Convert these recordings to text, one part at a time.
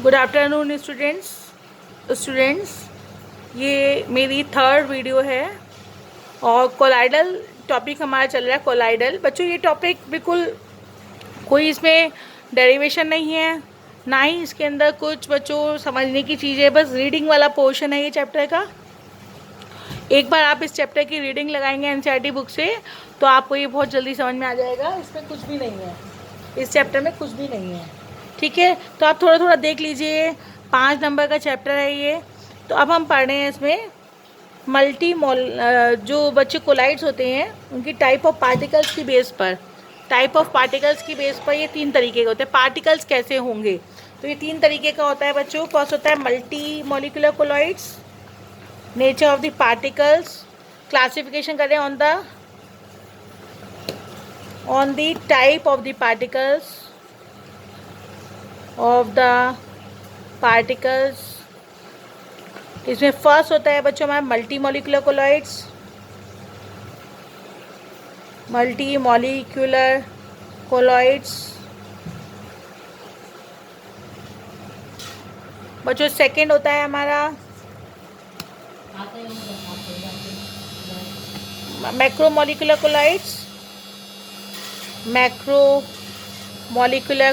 Good afternoon students. ये मेरी third video है और कोलाइडल टॉपिक हमारा चल रहा है। कोलाइडल बच्चों, ये टॉपिक बिल्कुल कोई इसमें डेरिवेशन नहीं है, ना ही इसके अंदर कुछ बच्चों समझने की चीज़ें, बस रीडिंग वाला पोर्शन है ये चैप्टर का। एक बार आप इस चैप्टर की रीडिंग लगाएंगे एनसीईआरटी बुक से तो आपको ये बहुत जल्दी समझ में आ जाएगा। इसमें कुछ भी नहीं है, इस चैप्टर में कुछ भी नहीं है, ठीक है। तो आप थोड़ा थोड़ा देख लीजिए, 5 नंबर का चैप्टर है ये। तो अब हम पढ़ रहे हैं इसमें जो बच्चे कोलाइड्स होते हैं उनकी टाइप ऑफ पार्टिकल्स की बेस पर, ये 3 तरीके के होते हैं। पार्टिकल्स कैसे होंगे, तो ये 3 तरीके का होता है बच्चों। फर्स्ट होता है multi molecular colloids, nature of the particles, classification करें on the type of the particles. इसमें फर्स्ट होता है बच्चों हमारा मल्टी मॉलिक्यूलर कोलॉइड्स। बच्चों सेकंड होता है हमारा मैक्रोमोलिकुलर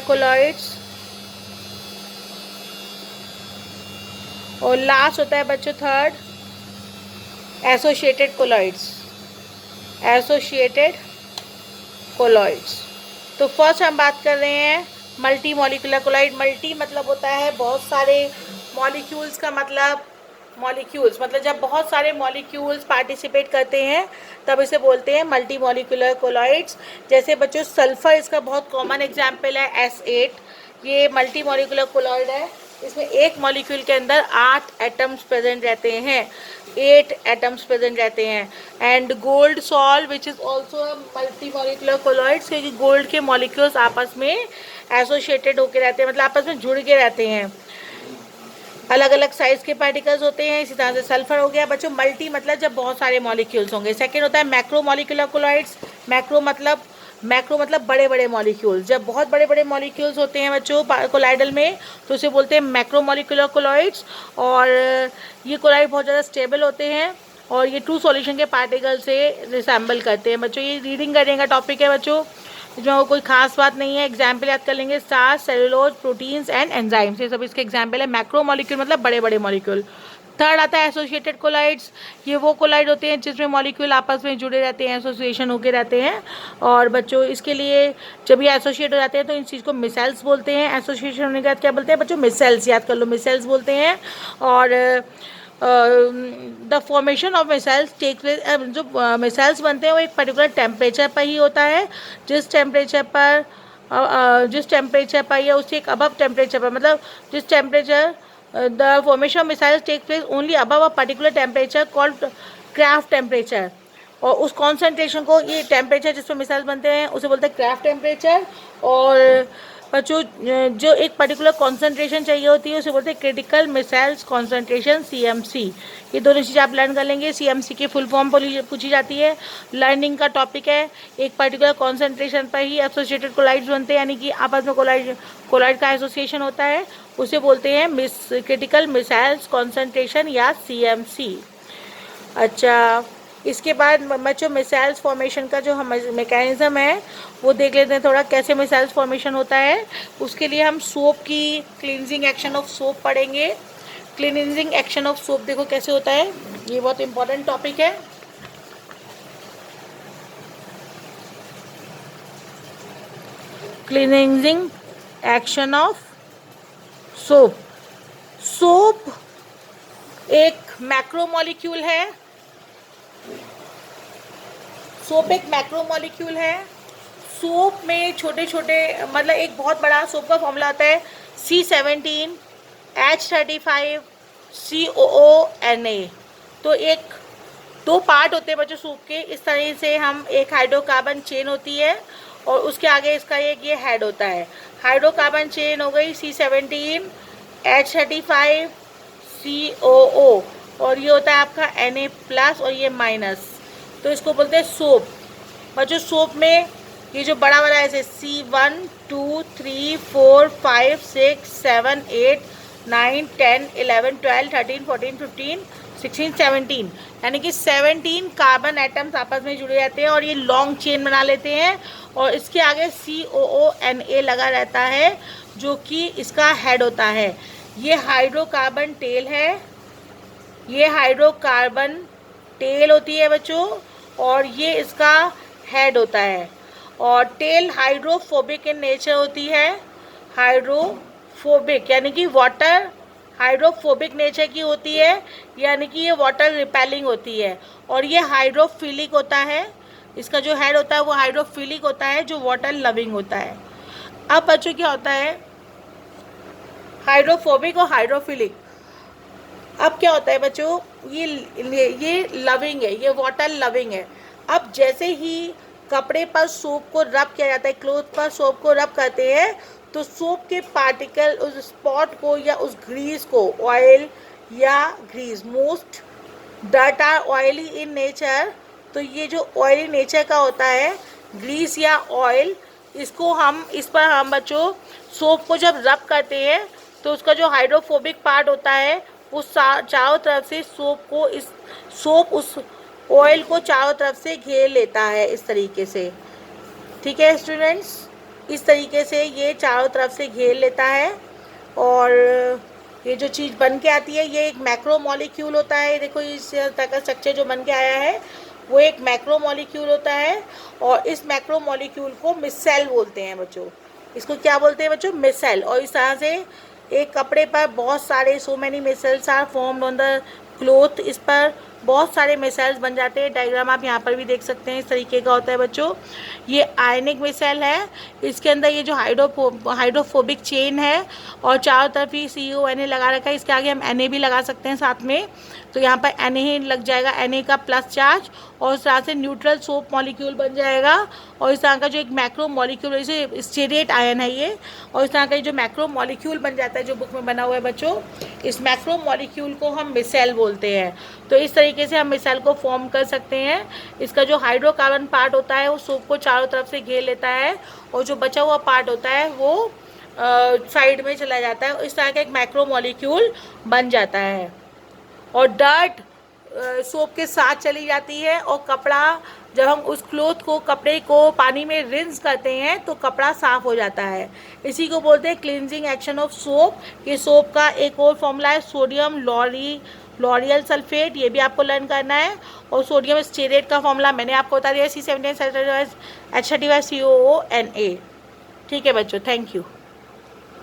कोलॉइड्स। और लास्ट होता है बच्चों थर्ड एसोसिएटेड कोलॉइड्स। तो फर्स्ट हम बात कर रहे हैं मल्टी मॉलिक्यूलर कोलॉइड। मल्टी मतलब होता है बहुत सारे, मॉलिक्यूल्स का मतलब जब बहुत सारे मॉलिक्यूल्स पार्टिसिपेट करते हैं तब इसे बोलते हैं मल्टी मॉलिक्यूलर कोलॉइड्स। जैसे बच्चों सल्फर इसका बहुत कॉमन एग्जाम्पल है, S8। ये मल्टी मॉलिक्यूलर कोलॉइड है। इसमें एक मॉलिक्यूल के अंदर 8 एटम्स प्रेजेंट रहते हैं। And gold salt which is also multi molecular colloids, क्योंकि गोल्ड के मॉलिक्यूल्स आपस में एसोसिएटेड होके रहते हैं, मतलब आपस में जुड़ के रहते हैं। अलग अलग साइज के पार्टिकल्स होते हैं। इसी तरह से सल्फर हो गया बच्चों। मल्टी मतलब जब बहुत सारे मॉलिक्यूल्स होंगे। सेकेंड होता है मैक्रो मॉलिक्यूलर कोलॉइड्स। मैक्रो मतलब बड़े बड़े मॉलिक्यूल्स। जब बहुत बड़े बड़े मॉलिक्यूल्स होते हैं बच्चों कोलाइडल में तो उसे बोलते हैं मैक्रो मॉलिक्यूलर कोलॉइड्स। और ये कोलॉइड बहुत ज़्यादा स्टेबल होते हैं और ये ट्रू सॉल्यूशन के पार्टिकल से रिसेंबल करते हैं बच्चों। ये रीडिंग करने का टॉपिक है बच्चों, जो कोई खास बात नहीं है। एग्जाम्पल याद कर लेंगे, starch, cellulose, proteins and enzymes, ये सब इसके एग्जाम्पल है। मैक्रो मॉलिक्यूल मतलब बड़े बड़े मॉलिक्यूल। थर्ड आता है एसोसिएटेड कोलाइड्स। ये वो कोलाइड होते हैं जिसमें मॉलिक्यूल आपस में जुड़े रहते हैं, एसोसिएशन होके रहते हैं। और बच्चों इसके लिए जब ये एसोसिएट हो जाते हैं तो इन चीज़ को मिसेल्स बोलते हैं। एसोसिएशन होने के बाद क्या बोलते हैं बच्चों? मिसेल्स। याद कर लो, मिसेल्स बोलते हैं। और the formation of micelles take place, जो मिसाइल्स बनते हैं वो एक पर्टिकुलर टेम्परेचर पर ही होता है। जिस टेम्परेचर पर या उससे एक अबव टेम्परेचर पर, मतलब जिस temperature the formation of micelles take place only above a particular temperature called Krafft temperature. और उस कॉन्सेंट्रेशन को, ये टेम्परेचर जिस पर मिसाइल्स बनते हैं उसे बोलते हैं क्राफ्ट टेम्परेचर। और बच्चों जो एक पर्टिकुलर कॉन्सेंट्रेशन चाहिए होती है उसे बोलते हैं क्रिटिकल मिसाइल्स कॉन्सेंट्रेशन, CMC। ये दोनों चीज़ें आप लर्न कर लेंगे। CMC की फुल फॉर्म पूछी जाती है, लर्निंग का टॉपिक है। एक पर्टिकुलर कॉन्सेंट्रेशन पर ही एसोसिएटेड कोलाइड्स बनते हैं, यानी कि आपस में कोलाइड का एसोसिएशन होता है, उसे बोलते हैं क्रिटिकल मिसाइल्स कॉन्सेंट्रेशन या CMC। अच्छा, इसके बाद बच्चों मिसाइल्स फॉर्मेशन का जो हम मैकेनिज्म है वो देख लेते हैं थोड़ा, कैसे मिसाइल्स फॉर्मेशन होता है। उसके लिए हम सोप की क्लींजिंग एक्शन ऑफ सोप पढ़ेंगे। क्लींजिंग एक्शन ऑफ सोप देखो कैसे होता है, ये बहुत इंपॉर्टेंट टॉपिक है। क्लींजिंग एक्शन ऑफ सोप एक मैक्रोमोलिक्यूल है। सोप एक मैक्रोमोलिक्यूल है। सोप में छोटे छोटे, मतलब एक बहुत बड़ा सोप का फॉर्मूला आता है C17H35 COONA। तो एक 2 पार्ट होते हैं बच्चों सोप के। इस तरह से हम एक हाइड्रोकार्बन चेन होती है और उसके आगे इसका एक ये हेड होता है। हाइड्रोकार्बन चेन हो गई C17H35 COO और ये होता है आपका Na+ और ये माइनस, तो इसको बोलते हैं सोप। बच्चों सोप में ये जो बड़ा वाला ऐसे C1 2 3 4 5 6 7 8 9, 10, 11, 12, 13, 14, 15, 16, 17, यानी कि 17 कार्बन एटम्स आपस में जुड़े रहते हैं और ये लॉन्ग चेन बना लेते हैं। और इसके आगे COONA लगा रहता है जो कि इसका हेड होता है। ये हाइड्रोकार्बन टेल है, ये हाइड्रोकार्बन टेल होती है बच्चों, और ये इसका हेड होता है। और टेल हाइड्रोफोबिक इन नेचर होती है, हाइड्रोफोबिक यानी कि वाटर हाइड्रोफोबिक नेचर की होती है, यानी कि ये वाटर रिपेलिंग होती है। और ये हाइड्रोफिलिक होता है, इसका जो हेड होता है वो हाइड्रोफिलिक होता है जो वाटर लविंग होता है। अब बच्चों क्या होता है हाइड्रोफोबिक और हाइड्रोफिलिक। अब क्या होता है बच्चों, ये लविंग है, ये वाटर लविंग है। अब जैसे ही कपड़े पर सोप को रब किया जाता है, क्लोथ पर सोप को रब करते हैं, तो सोप के पार्टिकल उस स्पॉट को या उस ग्रीस को, ऑयल या grease, most dirt are oily in nature, तो ये जो ऑयली नेचर का होता है ग्रीस या ऑयल, इस पर हम बच्चों सोप को जब रब करते हैं तो उसका जो हाइड्रोफोबिक पार्ट होता है वो चारों तरफ से सोप उस ऑयल को चारों तरफ से घेर लेता है इस तरीके से। ठीक है स्टूडेंट्स, इस तरीके से ये चारों तरफ से घेर लेता है। और ये जो चीज़ बन के आती है ये एक मैक्रो मॉलिक्यूल होता है। देखो इस तरह का स्ट्रक्चर जो बन के आया है वो एक मैक्रो मॉलिक्यूल होता है, और इस मैक्रो मॉलिक्यूल को मिसेल बोलते हैं बच्चों। इसको क्या बोलते हैं बच्चों, मिसेल। और इस तरह से एक कपड़े पर बहुत सारे so many micelles are formed on the cloth, इस पर बहुत सारे मिसाइल्स बन जाते हैं। डायग्राम आप यहाँ पर भी देख सकते हैं, इस तरीके का होता है बच्चों। ये आयनिक मिसाइल है, इसके अंदर ये जो हाइड्रोफोबिक चेन है और चारों तरफ ही CONA लगा रखा है, इसके आगे हम Na भी लगा सकते हैं साथ में, तो यहाँ पर Na ही लग जाएगा, Na का प्लस चार्ज, और इस तरह से न्यूट्रल सोप मॉलिक्यूल बन जाएगा। और इस तरह का जो एक मैक्रो मॉलिक्यूल, जैसे स्टेरेट आयन है ये, और इस तरह का जो मैक्रो मॉलिक्यूल बन जाता है जो बुक में बना हुआ है बच्चों, इस मैक्रो मॉलिक्यूल को हम मिसाइल बोलते हैं। तो इस तरीके से हम मिसाइल को फॉर्म कर सकते हैं। इसका जो हाइड्रोकार्बन पार्ट होता है वो सोप को चारों तरफ से घेर लेता है, और जो बचा हुआ पार्ट होता है वो साइड में चला जाता है। इस तरह का एक मैक्रो मॉलिक्यूल बन जाता है। और डर्ट सोप के साथ चली जाती है, और कपड़ा, जब हम उस कपड़े को पानी में रिंस करते हैं तो कपड़ा साफ़ हो जाता है। इसी को बोलते हैं क्लींजिंग एक्शन ऑफ सोप। ये सोप का एक और फॉर्मूला है सोडियम लॉरियल सल्फेट, ये भी आपको लर्न करना है। और सोडियम स्टेरेट का फॉर्मूला मैंने आपको बता दिया, C17H35COONA। ठीक है बच्चों, थैंक यू।